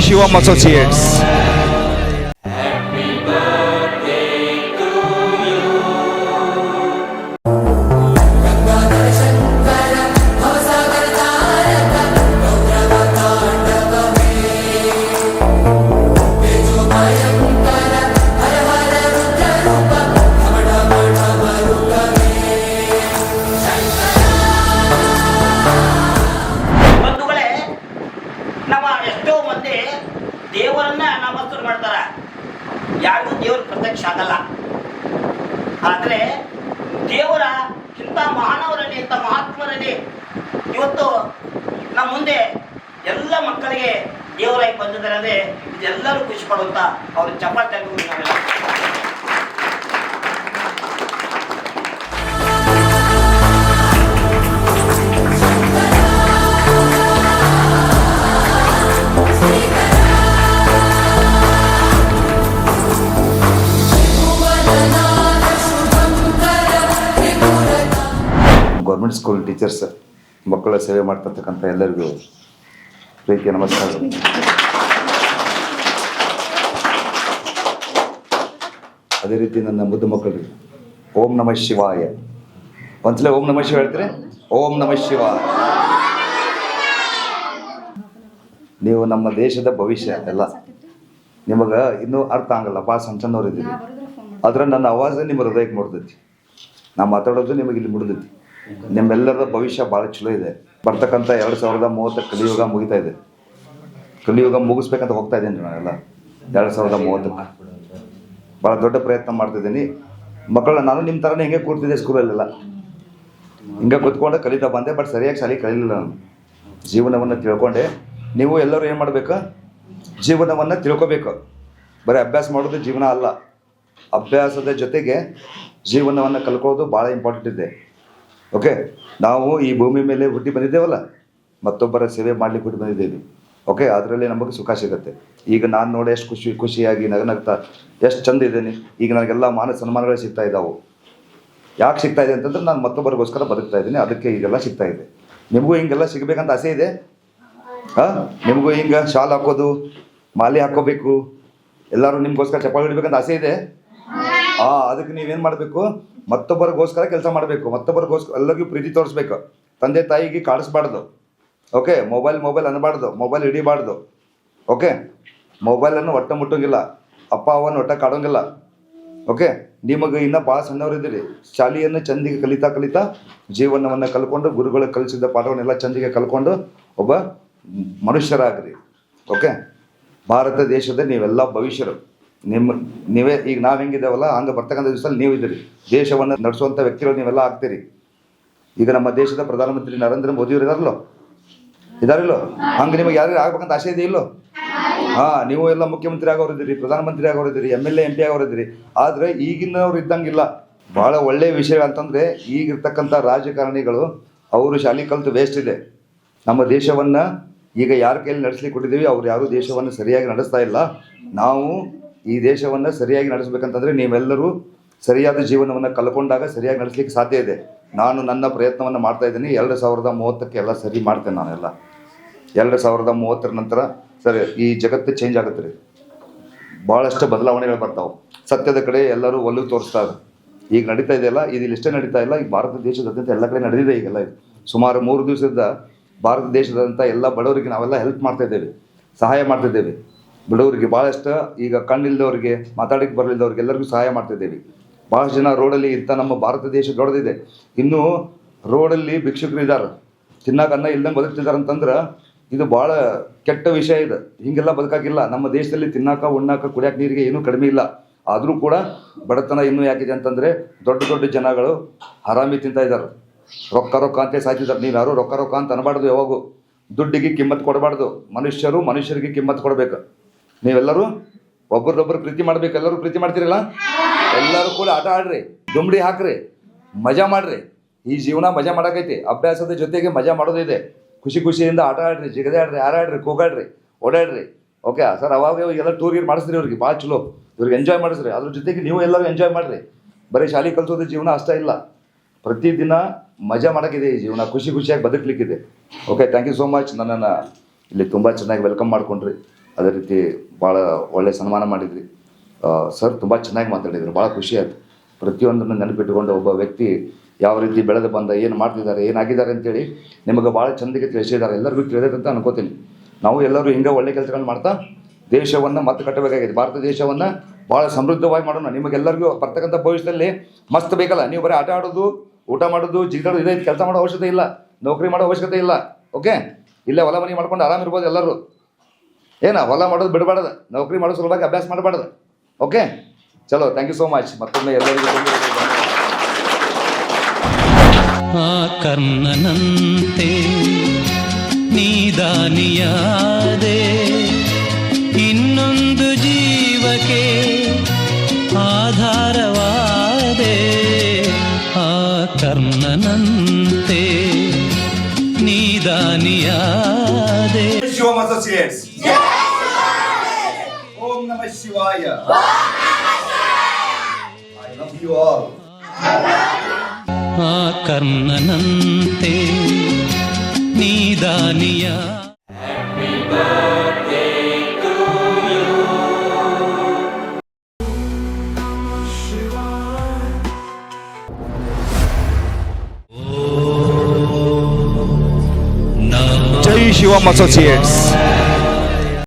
Shivam Associates. ಬಂಧುಗಳೇ, ನಮ್ಮ ಎಷ್ಟೋ ಮಂದಿ ದೇವರನ್ನ ನಾಮಸ್ತುತಿ ಮಾಡ್ತಾರ. ಯಾರಿಗೂ ದೇವರು ಪ್ರತ್ಯಕ್ಷ ಆಗಲ್ಲ. ಆದರೆ ದೇವರ ಇಂಥ ಮಹಾನವರಲ್ಲಿ, ಇಂಥ ಮಹಾತ್ಮರಲ್ಲಿ ಇವತ್ತು ನಮ್ಮ ಮುಂದೆ ಎಲ್ಲ ಮಕ್ಕಳಿಗೆ ದೇವರಾಗಿ ಬಂದಿದ್ದಾರೆ ಅಂದರೆ ಇದೆಲ್ಲರೂ ಖುಷಿ ಪಡುವಂತ ಅವ್ರ ಚಪಾತಿ ನಾವೆಲ್ಲ ಗೌರ್ಮೆಂಟ್ ಸ್ಕೂಲ್ ಟೀಚರ್ಸ್ ಮಕ್ಕಳ ಸೇವೆ ಮಾಡ್ತಿರ್ತಕ್ಕಂಥ ಎಲ್ಲರಿಗೂ ಪ್ರೀತಿಯ ನಮಸ್ಕಾರಗಳು. ಅದೇ ರೀತಿ ನನ್ನ ಮುದ್ದು ಮಕ್ಕಳಿಗೆ ಓಂ ನಮಃ ಶಿವಾಯ. ಒಂದ್ಸಲ ಓಂ ನಮಃ ಶಿವ ಹೇಳ್ತೀರಿ? ಓಂ ನಮಃ ಶಿವಾಯ. ನೀವು ನಮ್ಮ ದೇಶದ ಭವಿಷ್ಯ ಎಲ್ಲ. ನಿಮಗೆ ಇನ್ನೂ ಅರ್ಥ ಆಗಲ್ಲ, ಭಾಳ ಸಣ್ಣ ಸಣ್ಣವ್ರು ಇದ್ದೀರಿ. ಆದ್ರೆ ನನ್ನ ಆವಾಜ ನಿಮ್ಮ ಹೃದಯಕ್ಕೆ ಮುಡ್ದೈತಿ, ನಾ ಮಾತಾಡೋದು ನಿಮಗೆ ಇಲ್ಲಿ ಮುಡ್ದೈತಿ. ನಿಮ್ಮೆಲ್ಲರ ಭವಿಷ್ಯ ಭಾಳ ಚಲೋ ಇದೆ. ಬರ್ತಕ್ಕಂಥ 2030 ಕಲಿಯುಗ ಮುಗಿತಾ ಇದೆ. ಕಲಿಯುಗ ಮುಗಿಸ್ಬೇಕಂತ ಹೋಗ್ತಾ ಇದ್ದೀನಿ ನಾನೆಲ್ಲ 2030ಕ್ಕೆ. ಭಾಳ ದೊಡ್ಡ ಪ್ರಯತ್ನ ಮಾಡ್ತಿದ್ದೀನಿ. ಮಕ್ಕಳ ನಾನು ನಿಮ್ಮ ಥರನೇ ಹಿಂಗೆ ಕೂರ್ತಿದ್ದೆ ಸ್ಕೂಲಲ್ಲೆಲ್ಲ, ಹಿಂಗೆ ಕೂತ್ಕೊಂಡು ಕಲಿತಾ ಬಂದೆ. ಬಟ್ ಸರಿಯಾಗಿ ಶಾಲೆ ಕಲೀಲಿಲ್ಲ ನಾನು. ಜೀವನವನ್ನು ತಿಳ್ಕೊಂಡೆ. ನೀವು ಎಲ್ಲರೂ ಏನು ಮಾಡಬೇಕು? ಜೀವನವನ್ನು ತಿಳ್ಕೊಬೇಕು. ಬರೀ ಅಭ್ಯಾಸ ಮಾಡೋದು ಜೀವನ ಅಲ್ಲ. ಅಭ್ಯಾಸದ ಜೊತೆಗೆ ಜೀವನವನ್ನು ಕಲ್ಕೊಳ್ಳೋದು ಭಾಳ ಇಂಪಾರ್ಟೆಂಟ್ ಇದೆ. ಓಕೆ, ನಾವು ಈ ಭೂಮಿ ಮೇಲೆ ಹುಟ್ಟಿ ಬಂದಿದ್ದೇವಲ್ಲ, ಮತ್ತೊಬ್ಬರ ಸೇವೆ ಮಾಡ್ಲಿಕ್ಕೆ ಹುಟ್ಟಿ ಬಂದಿದ್ದೇವೆ. ಓಕೆ, ಅದರಲ್ಲಿ ನಮಗೆ ಸುಖ ಸಿಗುತ್ತೆ. ಈಗ ನಾನು ನೋಡಿ ಎಷ್ಟು ಖುಷಿಯಾಗಿ ನಗನಗ್ತಾ ಎಷ್ಟು ಚಂದ ಇದ್ದೇನೆ. ಈಗ ನನಗೆಲ್ಲ ಮಾನ ಸನ್ಮಾನಗಳು ಸಿಗ್ತಾ ಇದ್ದಾವೆ. ಯಾಕೆ ಸಿಗ್ತಾ ಇದೆ ಅಂತಂದ್ರೆ ನಾನು ಮತ್ತೊಬ್ಬರಿಗೋಸ್ಕರ ಬದುಕ್ತಾ ಇದ್ದೀನಿ, ಅದಕ್ಕೆ ಈಗೆಲ್ಲ ಸಿಗ್ತಾ ಇದೆ. ನಿಮಗೂ ಹಿಂಗೆಲ್ಲ ಸಿಗಬೇಕಂತ ಆಸೆ ಇದೆ? ನಿಮಗೂ ಹಿಂಗೆ ಶಾಲ್ ಹಾಕೋದು, ಮಾಲೆ ಹಾಕೋಬೇಕು, ಎಲ್ಲರೂ ನಿಮಗೋಸ್ಕರ ಚಪ್ಪಾಳೆ ಹಿಡ್ಬೇಕಂತ ಆಸೆ ಇದೆ? ಅದಕ್ಕೆ ನೀವೇನು ಮಾಡಬೇಕು? ಮತ್ತೊಬ್ಬರಿಗೋಸ್ಕರ ಕೆಲಸ ಮಾಡಬೇಕು. ಮತ್ತೊಬ್ಬರಿಗೋಸ್ಕರ ಎಲ್ಲರಿಗೂ ಪ್ರೀತಿ ತೋರಿಸ್ಬೇಕು. ತಂದೆ ತಾಯಿಗೆ ಕಾಡಿಸ್ಬಾರ್ದು. ಓಕೆ, ಮೊಬೈಲ್ ಅನ್ನಬಾರ್ದು, ಮೊಬೈಲ್ ಹಿಡಿಬಾರ್ದು. ಓಕೆ, ಮೊಬೈಲನ್ನು ಒಟ್ಟ ಮುಟ್ಟೋಂಗಿಲ್ಲ, ಅಪ್ಪ ಅವನ್ನ ಒಟ್ಟ ಕಾಡೋಂಗಿಲ್ಲ. ಓಕೆ, ನಿಮಗೆ ಇನ್ನೂ ಭಾಳ ಸಣ್ಣವರಿದ್ದೀರಿ. ಶಾಲೆಯನ್ನು ಚಂದಿಗೆ ಕಲಿತಾ ಜೀವನವನ್ನು ಕಲ್ಕೊಂಡು, ಗುರುಗಳು ಕಲಿಸಿದ ಪಾಠವನ್ನೆಲ್ಲ ಚಂದಿಗೆ ಕಲ್ಕೊಂಡು ಒಬ್ಬ ಮನುಷ್ಯರಾಗ್ರಿ. ಓಕೆ, ಭಾರತ ದೇಶದ ನೀವೆಲ್ಲ ಭವಿಷ್ಯರು. ನೀವೇ ಈಗ ನಾವು ಹೆಂಗಿದ್ದೇವಲ್ಲ ಹಂಗೆ ಬರ್ತಕ್ಕಂಥ ದಿವಸದಲ್ಲಿ ನೀವು ಇದ್ದೀರಿ. ದೇಶವನ್ನು ನಡೆಸುವಂಥ ವ್ಯಕ್ತಿಗಳು ನೀವೆಲ್ಲ ಆಗ್ತೀರಿ. ಈಗ ನಮ್ಮ ದೇಶದ ಪ್ರಧಾನಮಂತ್ರಿ ನರೇಂದ್ರ ಮೋದಿಯವರು ಇದಾರಿಲ್ಲೋ? ಹಂಗೆ ನಿಮಗೆ ಯಾರು ಆಗ್ಬೇಕಂತ ಆಸೆ ಇದೆ ಇಲ್ಲೋ? ನೀವು ಎಲ್ಲ ಮುಖ್ಯಮಂತ್ರಿ ಆಗೋರಿದ್ದೀರಿ, ಪ್ರಧಾನಮಂತ್ರಿ ಆಗೋರಿದ್ದೀರಿ, MLA MP ಆಗೋರಿದ್ದೀರಿ. ಆದರೆ ಈಗಿನವ್ರು ಇದ್ದಂಗಿಲ್ಲ. ಭಾಳ ಒಳ್ಳೆಯ ವಿಷಯ ಅಂತಂದರೆ ಈಗಿರ್ತಕ್ಕಂಥ ರಾಜಕಾರಣಿಗಳು ಅವರು ಶಾಲೆ ಕಲಿತು ವೇಸ್ಟ್ ಇದೆ. ನಮ್ಮ ದೇಶವನ್ನು ಈಗ ಯಾರ ಕೈಯಲ್ಲಿ ನಡೆಸ್ಲಿಕ್ಕೆ ಕೊಟ್ಟಿದ್ದೀವಿ, ಅವ್ರು ಯಾರೂ ದೇಶವನ್ನು ಸರಿಯಾಗಿ ನಡೆಸ್ತಾ ಇಲ್ಲ. ನಾವು ಈ ದೇಶವನ್ನು ಸರಿಯಾಗಿ ನಡೆಸಬೇಕಂತಂದರೆ ನೀವೆಲ್ಲರೂ ಸರಿಯಾದ ಜೀವನವನ್ನು ಕಲ್ಕೊಂಡಾಗ ಸರಿಯಾಗಿ ನಡೆಸಲಿಕ್ಕೆ ಸಾಧ್ಯ ಇದೆ. ನಾನು ನನ್ನ ಪ್ರಯತ್ನವನ್ನು ಮಾಡ್ತಾ ಇದ್ದೀನಿ. 2030ಕ್ಕೆ ಎಲ್ಲ ಸರಿ ಮಾಡ್ತೇನೆ ನಾನೆಲ್ಲ. 2030 ನಂತರ ಸರಿ ಈ ಜಗತ್ತು ಚೇಂಜ್ ಆಗುತ್ತೆ ರೀ. ಭಾಳಷ್ಟು ಬದಲಾವಣೆಗಳು ಬರ್ತಾವೆ. ಸತ್ಯದ ಕಡೆ ಎಲ್ಲರೂ ಒಲವು ತೋರಿಸ್ತಾರೆ. ಈಗ ನಡೀತಾ ಇದೆಯಲ್ಲ, ಇದು ಇಷ್ಟೇ ನಡೀತಾ ಇಲ್ಲ, ಈಗ ಭಾರತ ದೇಶದಾದ್ಯಂತ ಎಲ್ಲ ಕಡೆ ನಡೆದಿದೆ. ಈಗೆಲ್ಲ ಸುಮಾರು 3 ದಿವಸದಿಂದ ಭಾರತ ದೇಶದಂಥ ಎಲ್ಲ ಬಡವರಿಗೆ ನಾವೆಲ್ಲ ಹೆಲ್ಪ್ ಮಾಡ್ತಾ ಇದ್ದೇವೆ, ಸಹಾಯ ಮಾಡ್ತಿದ್ದೇವೆ. ಬಡವರಿಗೆ ಭಾಳಷ್ಟು, ಈಗ ಕಣ್ಣಿಲ್ದವ್ರಿಗೆ, ಮಾತಾಡೋಕ್ಕೆ ಬರಲಿಲ್ಲದವ್ರಿಗೆ ಎಲ್ಲರಿಗೂ ಸಹಾಯ ಮಾಡ್ತಿದ್ದೇವೆ. ಭಾಳಷ್ಟು ಜನ ರೋಡಲ್ಲಿ ಇಂಥ ನಮ್ಮ ಭಾರತ ದೇಶ ದೊಡ್ಡದಿದೆ. ಇನ್ನೂ ರೋಡಲ್ಲಿ ಭಿಕ್ಷುಕರು ಇದ್ದಾರೆ, ತಿನ್ನಕ್ಕೆ ಅನ್ನ ಇಲ್ದಂಗೆ ಬದುಕ್ತಿದ್ದಾರೆ ಅಂತಂದ್ರೆ ಇದು ಭಾಳ ಕೆಟ್ಟ ವಿಷಯ ಇದೆ. ಹೀಗೆಲ್ಲ ಬದುಕಾಗಿಲ್ಲ. ನಮ್ಮ ದೇಶದಲ್ಲಿ ತಿನ್ನಾಕ, ಉಣ್ಣಾಕ, ಕುಡಿಯೋಕೆ ನೀರಿಗೆ ಏನೂ ಕಡಿಮೆ ಇಲ್ಲ. ಆದರೂ ಕೂಡ ಬಡತನ ಇನ್ನೂ ಯಾಕಿದೆ ಅಂತಂದರೆ ದೊಡ್ಡ ಜನಗಳು ಹರಾಮಿ ತಿಂತಾ ಇದ್ದಾರೆ. ರೊಕ್ಕ ಅಂತ ಸಾಯ್ತಿದ್ದಾರೆ. ನೀವು ಯಾರು ರೊಕ್ಕ ಅಂತ ಅನ್ಬಾರ್ದು. ಯಾವಾಗೂ ದುಡ್ಡಿಗೆ ಕಿಮ್ಮತ್ತು ಕೊಡಬಾರ್ದು. ಮನುಷ್ಯರಿಗೆ ಕಿಮ್ಮತ್ತು ಕೊಡಬೇಕು. ನೀವೆಲ್ಲರೂ ಒಬ್ಬರೊಬ್ಬರು ಪ್ರೀತಿ ಮಾಡ್ಬೇಕು. ಎಲ್ಲರೂ ಪ್ರೀತಿ ಮಾಡ್ತೀರಲ್ಲ? ಎಲ್ಲರೂ ಕೂಡ ಆಟ ಆಡ್ರಿ, ದುಂಬಡಿ ಹಾಕ್ರಿ, ಮಜಾ ಮಾಡ್ರಿ. ಈ ಜೀವನ ಮಜಾ ಮಾಡೋಕೈತಿ. ಅಭ್ಯಾಸದ ಜೊತೆಗೆ ಮಜಾ ಮಾಡೋದಿದೆ. ಖುಷಿಯಿಂದ ಆಟ ಆಡ್ರಿ, ಜಿಗದೆ ಆಡ್ರಿ, ಹಾರಾಡ್ರಿ, ಕೂಗಾಡ್ರಿ, ಓಡಾಡ್ರಿ. ಓಕೆ ಸರ್, ಅವಾಗ ಎಲ್ಲ ಟೂರ್ ಮಾಡಿಸ್ರಿ. ಅವ್ರಿಗೆ ಭಾಳ ಚಲೋ, ಇವ್ರಿಗೆ ಎಂಜಾಯ್ ಮಾಡಿಸ್ರಿ. ಅದ್ರ ಜೊತೆಗೆ ನೀವು ಎಲ್ಲರೂ ಎಂಜಾಯ್ ಮಾಡಿರಿ. ಬರೀ ಶಾಲೆ ಕಲಿಸೋದು ಜೀವನ ಅಷ್ಟೇ ಇಲ್ಲ, ಪ್ರತಿದಿನ ಮಜಾ ಮಾಡೋಕ್ಕಿದೆ ಈ ಜೀವನ. ಖುಷಿಯಾಗಿ ಬದುಕಲಿಕ್ಕಿದೆ. Okay, thank you so much. ನನ್ನನ್ನು ಇಲ್ಲಿ ತುಂಬ ಚೆನ್ನಾಗಿ ವೆಲ್ಕಮ್ ಮಾಡ್ಕೊಂಡ್ರಿ. ಅದೇ ರೀತಿ ಭಾಳ ಒಳ್ಳೆ ಸನ್ಮಾನ ಮಾಡಿದ್ರಿ ಸರ್. ತುಂಬ ಚೆನ್ನಾಗಿ ಮಾತಾಡಿದ್ರು, ಭಾಳ ಖುಷಿ ಆಯ್ತು. ಪ್ರತಿಯೊಂದನ್ನು ನೆನಪಿಟ್ಟುಕೊಂಡು ಒಬ್ಬ ವ್ಯಕ್ತಿ ಯಾವ ರೀತಿ ಬೆಳೆದು ಬಂದ, ಏನು ಮಾಡ್ತಿದ್ದಾರೆ, ಏನಾಗಿದ್ದಾರೆ ಅಂತೇಳಿ ನಿಮಗೆ ಭಾಳ ಚಂದಕ್ಕೆ ತಿಳಿಸಿದ್ದಾರೆ. ಎಲ್ಲರಿಗೂ ತಿಳಿದೈತೆ ಅಂತ ಅನ್ಕೋತೀನಿ. ನಾವು ಎಲ್ಲರೂ ಹಿಂಗೆ ಒಳ್ಳೆ ಕೆಲಸಗಳನ್ನ ಮಾಡ್ತಾ ದೇಶವನ್ನು ಮತ್ತೆ ಕಟ್ಟಬೇಕಾಗಿದೆ. ಭಾರತ ದೇಶವನ್ನು ಭಾಳ ಸಮೃದ್ಧವಾಗಿ ಮಾಡೋಣ. ನಿಮಗೆಲ್ಲರಿಗೂ ಬರ್ತಕ್ಕಂಥ ಭವಿಷ್ಯದಲ್ಲಿ ಮಸ್ತ್ ಬೇಕಲ್ಲ. ನೀವು ಬರೀ ಆಟ ಆಡೋದು, ಊಟ ಮಾಡೋದು, ಜಿಗಿಡೋದು ಇದೇ ಕೆಲಸ ಮಾಡೋ ಅವಶ್ಯಕತೆ ಇಲ್ಲ, ನೌಕರಿ ಮಾಡೋ ಅವಶ್ಯಕತೆ ಇಲ್ಲ. ಓಕೆ, ಇಲ್ಲೇ ಹೊಲ ಮನೆ ಮಾಡ್ಕೊಂಡು ಆರಾಮಿರ್ಬೋದು ಎಲ್ಲರೂ. ಹೊಲ ಮಾಡೋದು ಬಿಡಬಾರ್ದು, ನೌಕರಿ ಮಾಡೋ ಸಲುವಾಗಿ ಅಭ್ಯಾಸ ಮಾಡಬಾರ್ದು. ಓಕೆ, ಚಲೋ, ಥ್ಯಾಂಕ್ ಯು ಸೋ ಮಚ್. ಮತ್ತೊಮ್ಮೆ ಎಲ್ಲರಿಗೂ ಆ ಕರ್ಣನಂತೆ ನೀದಾನಿಯಾದೆ, ಇನ್ನೊಂದು ಜೀವಕ್ಕೆ ಆಧಾರವಾದೆ. ಆ ಕರ್ಣನಂತೆ ನೀದಾನಿಯಾದೆ. ಶಿವಂ ಅಸೋಸಿಯೇಟ್ಸ್, ಓಂ ನಮಃ ಶಿವಾಯ. I love you all. ಆ ಕರ್ಣನಂತೆ ನೀದಾನಿಯ. ಜೈ ಶಿವಂ ಅಸೋಸಿಯೇಟ್ಸ್.